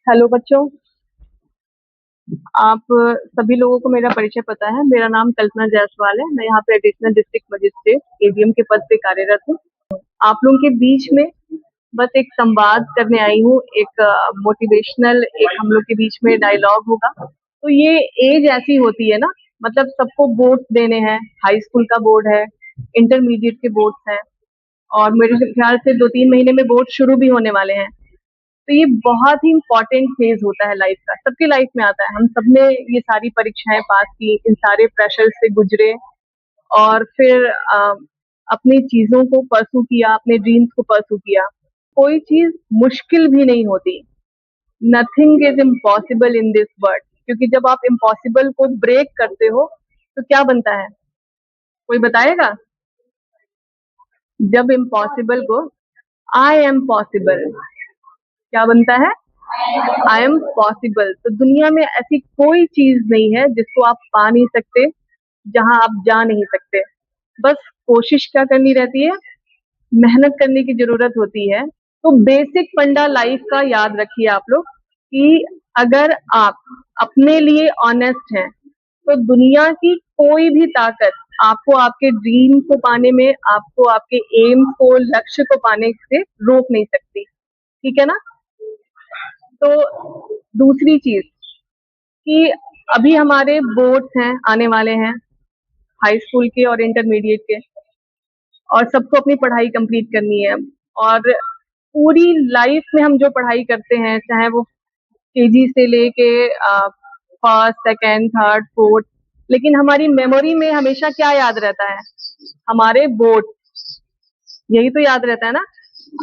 Hello बच्चों। आप सभी लोगों को मेरा परिचय पता है। मेरा नाम कल्पना जायसवाल है। मैं यहाँ पे एडिशनल डिस्ट्रिक्ट मजिस्ट्रेट एडीएम के पद पे कार्यरत हूँ। आप लोगों के बीच में बस एक संवाद करने आई हूँ। एक मोटिवेशनल एक हम लोग के बीच में डायलॉग होगा। तो ये एज ऐसी होती है ना, मतलब सबको बोर्ड देने हैं। हाई स्कूल का बोर्ड है, इंटरमीडिएट के बोर्ड हैं, और मेरे ख्याल से 2-3 महीने में बोर्ड शुरू भी होने वाले हैं। तो ये बहुत ही इम्पोर्टेंट फेज होता है लाइफ का, सबकी लाइफ में आता है। हम सबने ये सारी परीक्षाएं पास की, इन सारे प्रेशर से गुजरे, और फिर अपनी चीजों को परसू किया, अपने ड्रीम्स को परसू किया। कोई चीज मुश्किल भी नहीं होती। Nothing is impossible in this world, क्योंकि जब आप इम्पॉसिबल को ब्रेक करते हो तो क्या बनता है, कोई बताएगा? जब इम्पॉसिबल को आई एम पॉसिबल, क्या बनता है? I am possible. तो दुनिया में ऐसी कोई चीज नहीं है जिसको आप पा नहीं सकते, जहां आप जा नहीं सकते। बस कोशिश क्या करनी रहती है, मेहनत करने की जरूरत होती है। तो बेसिक फंडा लाइफ का याद रखिए आप लोग, कि अगर आप अपने लिए ऑनेस्ट हैं तो दुनिया की कोई भी ताकत आपको आपके ड्रीम को पाने में, आपको आपके एम को, लक्ष्य को पाने से रोक नहीं सकती। ठीक है ना? तो दूसरी चीज कि अभी हमारे बोर्ड्स हैं, आने वाले हैं, हाई स्कूल के और इंटरमीडिएट के, और सबको अपनी पढ़ाई कंप्लीट करनी है। और पूरी लाइफ में हम जो पढ़ाई करते हैं, चाहे वो केजी से लेके फर्स्ट, सेकेंड, थर्ड, फोर्थ, लेकिन हमारी मेमोरी में हमेशा क्या याद रहता है? हमारे बोर्ड। यही तो याद रहता है ना।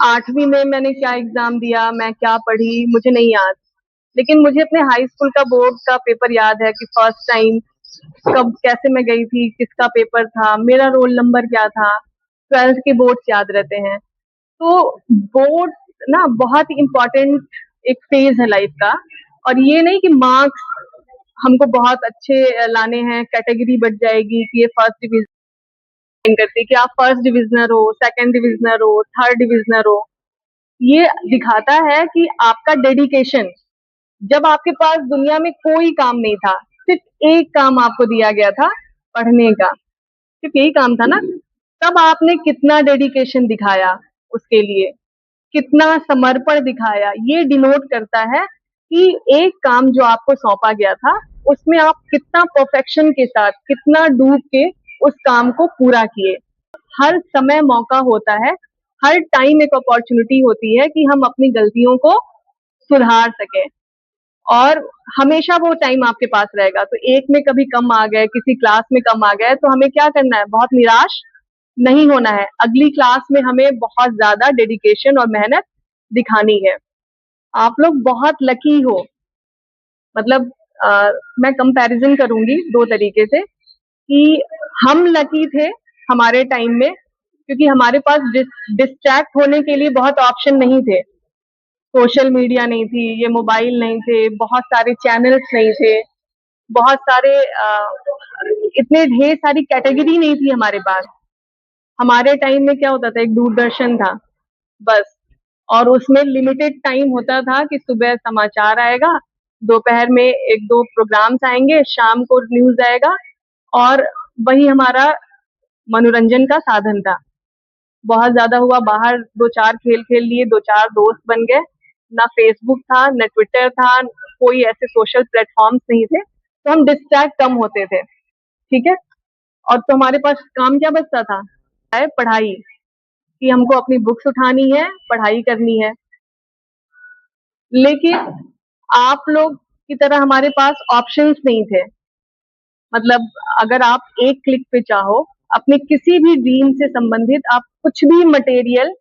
8वीं में मैंने क्या एग्जाम दिया, मैं क्या पढ़ी, मुझे नहीं याद। लेकिन मुझे अपने हाई स्कूल का बोर्ड का पेपर याद है, कि फर्स्ट टाइम कब, कैसे मैं गई थी, किसका पेपर था, मेरा रोल नंबर क्या था। 12th के बोर्ड्स याद रहते हैं। तो बोर्ड ना बहुत ही इम्पोर्टेंट एक फेज है लाइफ का। और ये नहीं कि मार्क्स हमको बहुत अच्छे लाने हैं, कैटेगरी बढ़ जाएगी कि ये फर्स्ट डिवीजन करती, कि आप फर्स्ट डिविजनर हो, सेकंड डिविजनर हो, थर्ड डिविजनर हो। ये दिखाता है कि आपका डेडिकेशन। जब आपके पास दुनिया में कोई काम नहीं था, सिर्फ एक काम आपको दिया गया था, पढ़ने का, सिर्फ यही काम था ना, तब आपने कितना डेडिकेशन दिखाया उसके लिए, कितना समर्पण दिखाया। ये डिनोट करता है कि एक काम जो आपको सौंपा गया था, उसमें आप कितना परफेक्शन के साथ, कितना डूब के उस काम को पूरा किए। हर समय मौका होता है, हर टाइम एक अपॉर्चुनिटी होती है कि हम अपनी गलतियों को सुधार सकें, और हमेशा वो टाइम आपके पास रहेगा। तो एक में कभी कम आ गए, किसी क्लास में कम आ गए, तो हमें क्या करना है? बहुत निराश नहीं होना है। अगली क्लास में हमें बहुत ज्यादा डेडिकेशन और मेहनत दिखानी है। आप लोग बहुत लकी हो। मतलब मैं कंपैरिजन करूंगी दो तरीके से, कि हम लकी थे हमारे टाइम में, क्योंकि हमारे पास डिस्ट्रैक्ट होने के लिए बहुत ऑप्शन नहीं थे। सोशल मीडिया नहीं थी, ये मोबाइल नहीं थे, बहुत सारे चैनल्स नहीं थे, बहुत सारे इतने ढेर सारी कैटेगरी नहीं थी हमारे पास। हमारे टाइम में क्या होता था, एक दूरदर्शन था बस, और उसमें लिमिटेड टाइम होता था कि सुबह समाचार आएगा, दोपहर में एक दो प्रोग्राम्स आएंगे, शाम को न्यूज आएगा, और वही हमारा मनोरंजन का साधन था। बहुत ज्यादा हुआ बाहर, दो चार खेल खेल लिए, दो चार दोस्त बन गए। ना फेसबुक था, ना ट्विटर था, कोई ऐसे सोशल प्लेटफॉर्म्स नहीं थे, तो हम डिस्ट्रैक्ट कम होते थे। ठीक है? और तो हमारे पास काम क्या बचता था? पढ़ाई, कि हमको अपनी बुक्स उठानी है, पढ़ाई करनी है। लेकिन आप लोग की तरह हमारे पास ऑप्शंस नहीं थे। मतलब अगर आप एक क्लिक पे चाहो, अपने किसी भी ड्रीम से संबंधित आप कुछ भी मटेरियल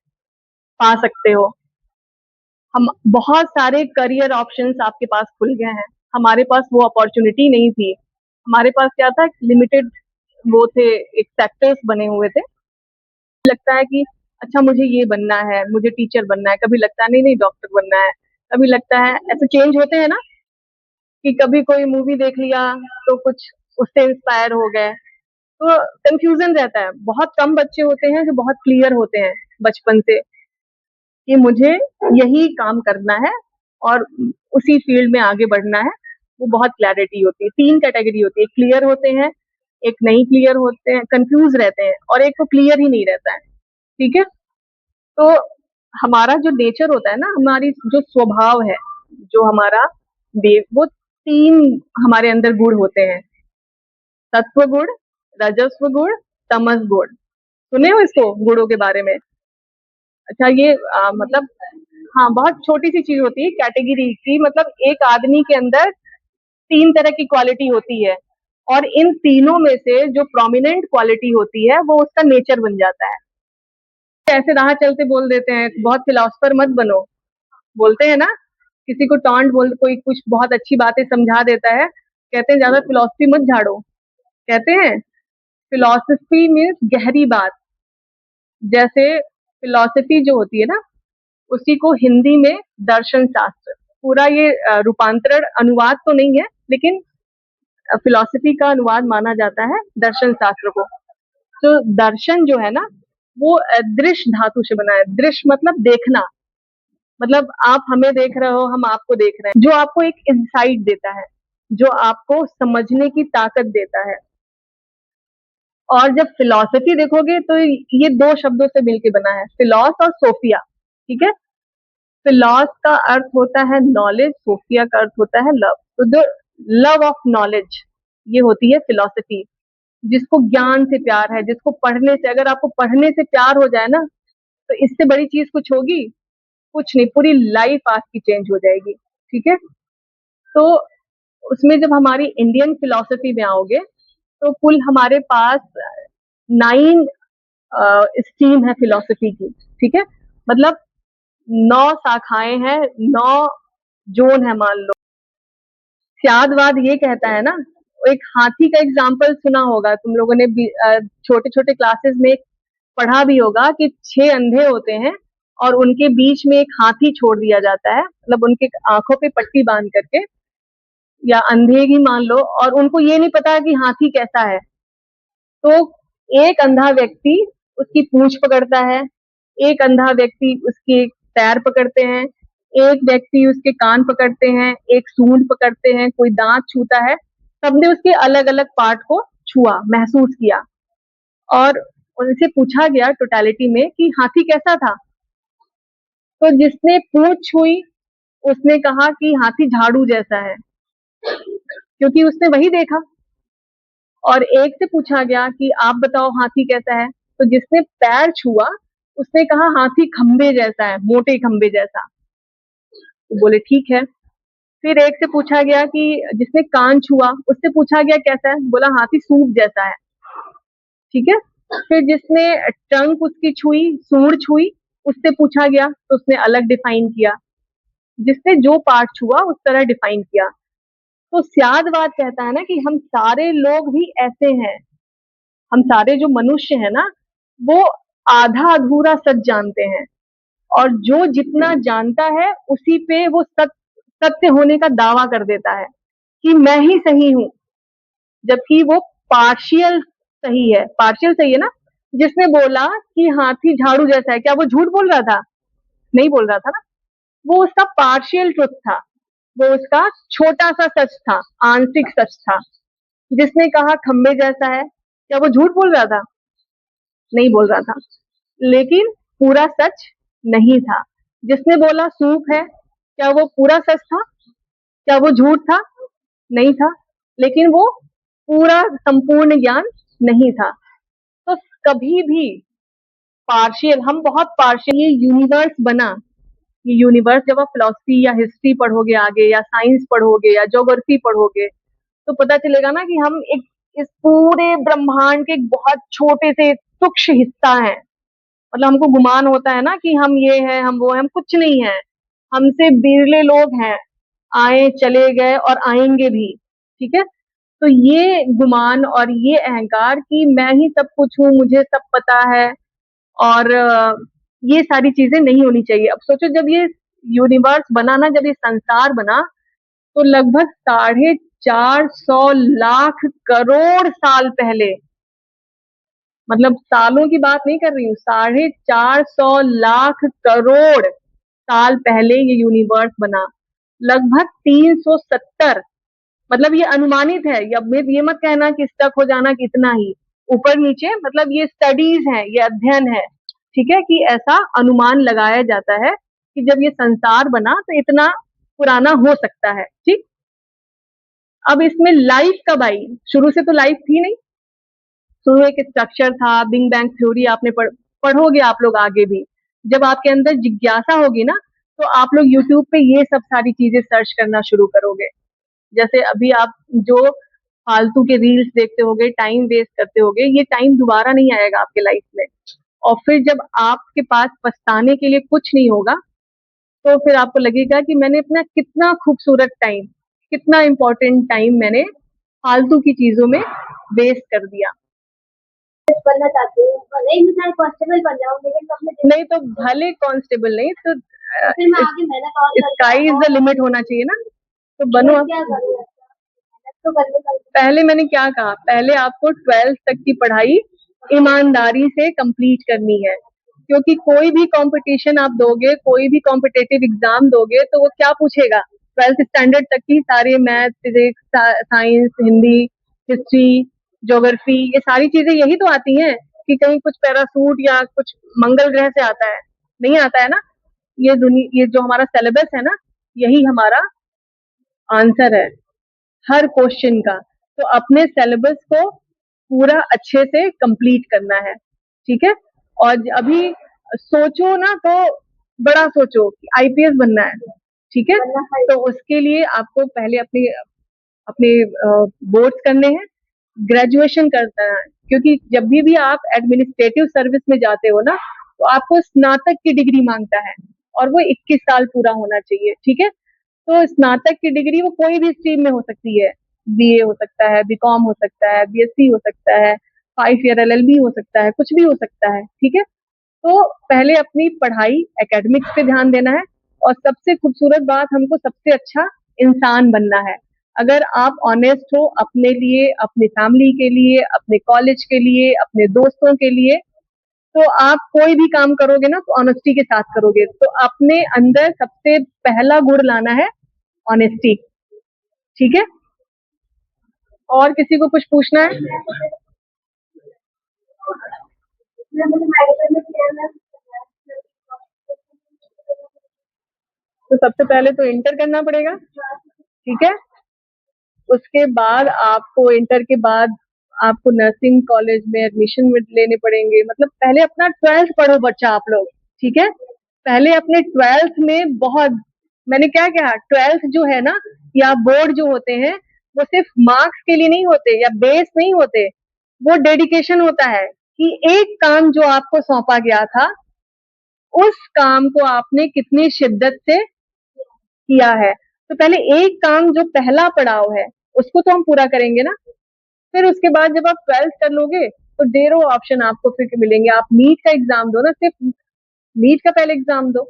पा सकते हो। हम बहुत सारे करियर ऑप्शंस आपके पास खुल गए हैं, हमारे पास वो अपॉर्चुनिटी नहीं थी। हमारे पास क्या था, लिमिटेड वो थे, एक सेक्टर्स बने हुए थे। लगता है कि अच्छा मुझे ये बनना है, मुझे टीचर बनना है, कभी लगता है नहीं नहीं डॉक्टर बनना है, कभी लगता है, ऐसे चेंज होते हैं ना, कि कभी कोई मूवी देख लिया तो कुछ उससे इंस्पायर हो गए। तो कंफ्यूजन रहता है। बहुत कम बच्चे होते हैं जो बहुत क्लियर होते हैं बचपन से, कि मुझे यही काम करना है और उसी फील्ड में आगे बढ़ना है, वो बहुत क्लैरिटी होती है। 3 कैटेगरी होती है, क्लियर होते हैं, एक नहीं क्लियर होते हैं, कंफ्यूज रहते हैं, और एक को क्लियर ही नहीं रहता है। ठीक है? तो हमारा जो नेचर होता है ना, हमारी जो स्वभाव है, जो हमारा वो 3 हमारे अंदर गुण होते हैं, सत्व गुण, रजस्व गुण, तमस गुण। सुने हो इसको, गुणों के बारे में? अच्छा, ये मतलब हाँ, बहुत छोटी सी चीज होती है कैटेगरी की, मतलब एक आदमी के अंदर 3 तरह की क्वालिटी होती है, और इन तीनों में से जो प्रोमिनेंट क्वालिटी होती है वो उसका नेचर बन जाता है। ऐसे राह चलते बोल देते हैं, बहुत फिलोसफर मत बनो, बोलते हैं ना, किसी को टॉन्ट बोल, कोई कुछ बहुत अच्छी बातें समझा देता है, कहते हैं ज्यादा फिलोसफी मत झाड़ो। कहते हैं फिलोसफी मीन्स गहरी बात। जैसे फिलोसफी जो होती है ना, उसी को हिंदी में दर्शन शास्त्र, पूरा ये रूपांतरण अनुवाद तो नहीं है, लेकिन फिलोसफी का अनुवाद माना जाता है दर्शन शास्त्र को। तो दर्शन जो है ना, वो दृश्य धातु से बना है। दृश्य मतलब देखना, मतलब आप हमें देख रहे हो, हम आपको देख रहे हैं, जो आपको एक इंसाइट देता है, जो आपको समझने की ताकत देता है। और जब फिलॉसफी देखोगे तो ये 2 शब्दों से मिलके बना है, फिलॉस और सोफिया। ठीक है? फिलॉस का अर्थ होता है नॉलेज, सोफिया का अर्थ होता है लव। तो जो लव ऑफ नॉलेज, ये होती है फिलॉसफी। जिसको ज्ञान से प्यार है, जिसको पढ़ने से, अगर आपको पढ़ने से प्यार हो जाए ना, तो इससे बड़ी चीज कुछ होगी? कुछ नहीं, पूरी लाइफ आपकी चेंज हो जाएगी। ठीक है? तो उसमें जब हमारी इंडियन फिलॉसफी में आओगे, तो कुल हमारे पास 9 स्ट्रीम है फिलॉसफी की। ठीक है? मतलब 9 शाखाएं हैं, 9 जोन है, मान लो। स्यादवाद ये कहता है ना, एक हाथी का एग्जाम्पल सुना होगा तुम लोगों ने भी, छोटे छोटे क्लासेस में पढ़ा भी होगा कि 6 अंधे होते हैं और उनके बीच में एक हाथी छोड़ दिया जाता है, मतलब उनके आंखों पे पट्टी बांध करके, या अंधे ही मान लो, और उनको ये नहीं पता कि हाथी कैसा है। तो एक अंधा व्यक्ति उसकी पूंछ पकड़ता है, एक अंधा व्यक्ति उसके पैर पकड़ते हैं, एक व्यक्ति उसके कान पकड़ते हैं, एक सूंड पकड़ते हैं, कोई दांत छूता है। सबने उसके अलग अलग पार्ट को छुआ, महसूस किया, और उनसे पूछा गया टोटलिटी में कि हाथी कैसा था। तो जिसने पूंछ छुई उसने कहा कि हाथी झाड़ू जैसा है, क्योंकि उसने वही देखा। और एक से पूछा गया कि आप बताओ हाथी कैसा है, तो जिसने पैर छुआ उसने कहा हाथी खंबे जैसा है, मोटे खंबे जैसा। तो बोले ठीक है। फिर एक से पूछा गया कि जिसने कान छुआ उससे पूछा गया कैसा है, बोला हाथी सूप जैसा है। ठीक है? फिर जिसने टंग उसकी छुई, सूंड छुई, उससे पूछा गया तो उसने अलग डिफाइन किया। जिसने जो पार्ट छुआ उस तरह डिफाइन किया। तो स्यादवाद कहता है ना कि हम सारे लोग भी ऐसे हैं, हम सारे जो मनुष्य हैं ना, वो आधा अधूरा सच जानते हैं, और जो जितना जानता है उसी पे वो सत्य होने का दावा कर देता है कि मैं ही सही हूँ, जबकि वो पार्शियल सही है। पार्शियल सही है ना? जिसने बोला कि हाथी झाड़ू जैसा है, क्या वो झूठ बोल रहा था? नहीं बोल रहा था ना। वो उसका पार्शियल ट्रुथ था, वो उसका छोटा सा सच था, आंशिक सच था। जिसने कहा खंबे जैसा है, क्या वो झूठ बोल रहा था? नहीं बोल रहा था, लेकिन पूरा सच नहीं था। जिसने बोला सूप है, क्या वो पूरा सच था? क्या वो झूठ था? नहीं था, लेकिन वो पूरा संपूर्ण ज्ञान नहीं था। तो कभी भी पार्शियल, हम बहुत पार्शियल, ये यूनिवर्स बना, ये यूनिवर्स जब आप फिलोसफी या हिस्ट्री पढ़ोगे आगे, या साइंस पढ़ोगे, या ज्योग्राफी पढ़ोगे, तो पता चलेगा ना कि हम एक इस पूरे ब्रह्मांड के एक बहुत छोटे से तुच्छ हिस्सा है। मतलब हमको गुमान होता है ना कि हम ये हैं, हम वो हैं, हम कुछ नहीं है। हमसे बिरले लोग हैं, आए चले गए और आएंगे भी। ठीक है? तो ये गुमान और ये अहंकार कि मैं ही सब कुछ हूँ, मुझे सब पता है, और ये सारी चीजें नहीं होनी चाहिए। अब सोचो, जब ये यूनिवर्स बना ना, जब ये संसार बना, तो लगभग 450 करोड़ साल पहले, मतलब सालों की बात नहीं कर रही हूँ, 450 करोड़ साल पहले ये यूनिवर्स बना। लगभग 370। मतलब ये अनुमानित है, ये मत कहना कि स्टक हो जाना कि इतना ही ऊपर नीचे, मतलब ये स्टडीज है, ये अध्ययन है, ठीक है, कि ऐसा अनुमान लगाया जाता है कि जब ये संसार बना तो इतना पुराना हो सकता है। ठीक। अब इसमें लाइफ कब आई? शुरू से तो लाइफ थी नहीं। शुरू एक स्ट्रक्चर था, बिग बैंग थ्योरी आपने पढ़ोगे आप लोग आगे भी। जब आपके अंदर जिज्ञासा होगी ना, तो आप लोग यूट्यूब पे ये सब सारी चीजें सर्च करना शुरू करोगे। जैसे अभी आप जो फालतू के रील्स देखते होगे, टाइम वेस्ट करते होगे, ये टाइम दोबारा नहीं आएगा आपके लाइफ में। और फिर जब आपके पास पछताने के लिए कुछ नहीं होगा, तो फिर आपको लगेगा कि मैंने अपना कितना खूबसूरत टाइम, कितना इम्पोर्टेंट टाइम मैंने फालतू की चीजों में वेस्ट कर दिया। बनना चाहती हूँ, भले ही मैं कांस्टेबल बन जाऊँ, लेकिन अपने नहीं तो भले कांस्टेबल नहीं तो फिर मैं आगे मेहनत और स्काई इज द लिमिट होना चाहिए ना, तो बनो। क्या करूँ? तो पहले मैंने क्या कहा, पहले आपको 12th तक की पढ़ाई ईमानदारी से कंप्लीट करनी है, क्योंकि कोई भी कंपटीशन आप दोगे, कोई भी कॉम्पिटेटिव एग्जाम दोगे, तो वो क्या पूछेगा? 12th स्टैंडर्ड तक की सारे math, physics, science, Hindi, history, geography, ये सारी चीजें यही तो आती हैं कि कहीं कुछ पैरासूट या कुछ मंगल ग्रह से आता है? नहीं आता है ना। ये जो हमारा सिलेबस है ना, यही हमारा आंसर है हर क्वेश्चन का। तो अपने सिलेबस को पूरा अच्छे से कंप्लीट करना है, ठीक है। और अभी सोचो ना तो बड़ा सोचो कि आईपीएस बनना है, ठीक है। तो उसके लिए आपको पहले अपने अपने बोर्ड्स करने हैं, ग्रेजुएशन करना है, क्योंकि जब भी आप एडमिनिस्ट्रेटिव सर्विस में जाते हो ना, तो आपको स्नातक की डिग्री मांगता है, और वो 21 साल पूरा होना चाहिए, ठीक है। तो स्नातक की डिग्री वो कोई भी स्ट्रीम में हो सकती है, बीए हो सकता है, बीकॉम हो सकता है, बीएससी हो सकता है, 5 ईयर एलएलबी हो सकता है, कुछ भी हो सकता है, ठीक है। तो पहले अपनी पढ़ाई एकेडमिक्स पे ध्यान देना है, और सबसे खूबसूरत बात, हमको सबसे अच्छा इंसान बनना है। अगर आप ऑनेस्ट हो अपने लिए, अपनी फैमिली के लिए, अपने कॉलेज के लिए, अपने दोस्तों के लिए, तो आप कोई भी काम करोगे ना तो ऑनेस्टी के साथ करोगे। तो अपने अंदर सबसे पहला गुण लाना है ऑनेस्टी, ठीक है। और किसी को कुछ पूछना है? तो सबसे पहले तो इंटर करना पड़ेगा, ठीक है। उसके बाद आपको इंटर के बाद आपको नर्सिंग कॉलेज में एडमिशन लेने पड़ेंगे। मतलब पहले अपना 12th पढ़ो बच्चा आप लोग, ठीक है। पहले अपने 12th में बहुत, मैंने क्या कहा, 12th जो है ना, या बोर्ड जो होते हैं, वो सिर्फ मार्क्स के लिए नहीं होते या बेस नहीं होते, वो डेडिकेशन होता है कि एक काम जो आपको सौंपा गया था, उस काम को आपने कितनी शिद्दत से किया है। तो पहले एक काम जो पहला पड़ाव है, उसको तो हम पूरा करेंगे ना। फिर उसके बाद जब आप 12th कर लोगे, तो ढेरों ऑप्शन आपको फिर मिलेंगे। आप नीट का एग्जाम दो ना, सिर्फ नीट का पहले एग्जाम दो,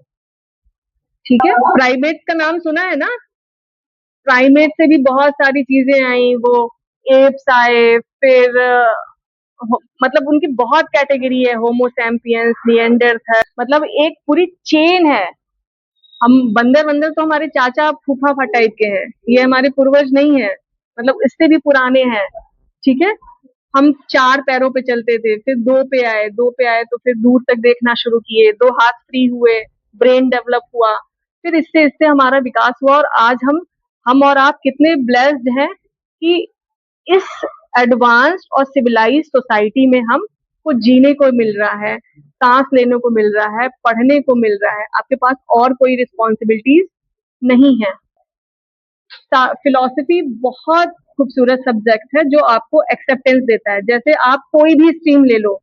ठीक है। प्राइवेट का नाम सुना है ना, प्राइमेट से भी बहुत सारी चीजें आई, वो एप्स आए, फिर मतलब उनकी बहुत कैटेगरी है, होमोसैम्पियंस, निएंडरथल, मतलब एक पूरी चेन है। हम बंदर बंदर तो हमारे चाचा फूफा टाइप के हैं, ये हमारे पूर्वज नहीं है, मतलब इससे भी पुराने हैं, ठीक है। हम 4 पैरों पे चलते थे, फिर 2 पे आए, 2 पे आए तो फिर दूर तक देखना शुरू किए, 2 हाथ फ्री हुए, ब्रेन डेवलप हुआ, फिर इससे इससे हमारा विकास हुआ, और आज हम और आप कितने ब्लेस्ड हैं कि इस एडवांस और सिविलाइज सोसाइटी में हम को जीने को मिल रहा है, सांस लेने को मिल रहा है, पढ़ने को मिल रहा है, आपके पास और कोई रिस्पॉन्सिबिलिटीज नहीं है। फिलोसफी बहुत खूबसूरत सब्जेक्ट है जो आपको एक्सेप्टेंस देता है। जैसे आप कोई भी स्ट्रीम ले लो,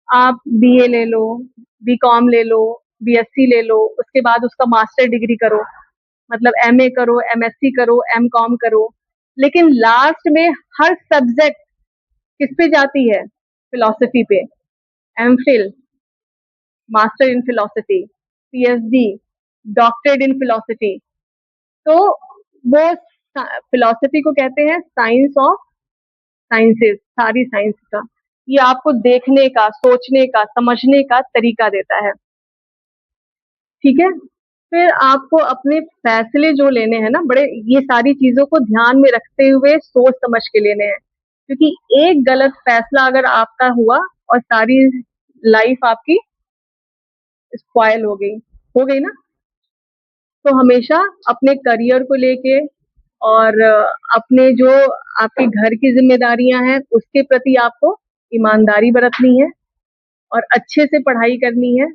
आप बीए ले लो, बीकॉम ले लो, बीएससी ले लो, उसके बाद उसका मास्टर डिग्री करो, मतलब एमए करो, एमएससी करो, एमकॉम करो, लेकिन लास्ट में हर सब्जेक्ट किस पे जाती है? फिलोसफी पे। MPhil, master in philosophy, PhD, doctorate in philosophy. तो वो फिलोसफी को कहते हैं साइंस ऑफ साइंसेस, सारी साइंस का। ये आपको देखने का, सोचने का, समझने का तरीका देता है, ठीक है। फिर आपको अपने फैसले जो लेने हैं ना, बड़े ये सारी चीजों को ध्यान में रखते हुए सोच समझ के लेने हैं, क्योंकि एक गलत फैसला अगर आपका हुआ और सारी लाइफ आपकी स्पॉयल हो गई ना। तो हमेशा अपने करियर को लेके और अपने जो आपके घर की जिम्मेदारियां हैं उसके प्रति आपको ईमानदारी बरतनी है और अच्छे से पढ़ाई करनी है।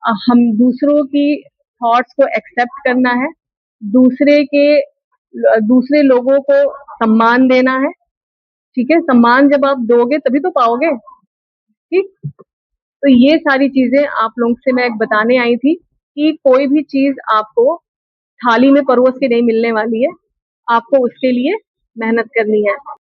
हम दूसरों की थॉट्स को एक्सेप्ट करना है, दूसरे के दूसरे लोगों को सम्मान देना है। ठीक है, सम्मान जब आप दोगे तभी तो पाओगे। ठीक, तो ये सारी चीजें आप लोगों से मैं एक बताने आई थी कि कोई भी चीज आपको थाली में परोस के नहीं मिलने वाली है, आपको उसके लिए मेहनत करनी है।